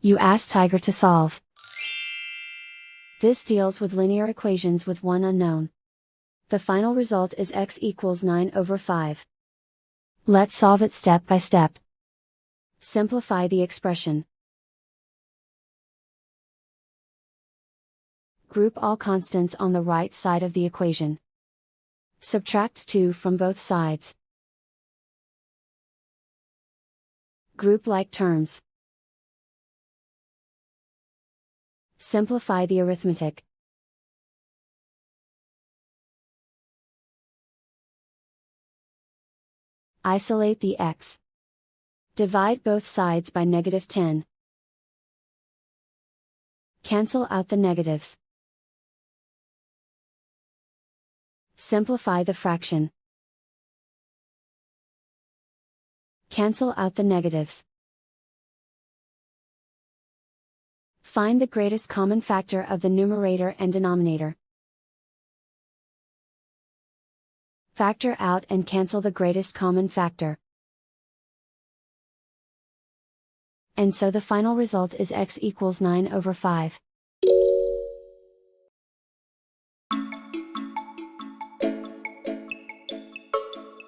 You ask Tiger to solve. This deals with linear equations with one unknown. The final result is x equals 9/5. Let's solve it step by step. Simplify the expression. Group all constants on the right side of the equation. Subtract 2 from both sides. Group like terms. Simplify the arithmetic. Isolate the x. Divide both sides by -10. Cancel out the negatives. Simplify the fraction. Cancel out the negatives. Find the greatest common factor of the numerator and denominator. Factor out and cancel the greatest common factor. And so the final result is x equals 9/5.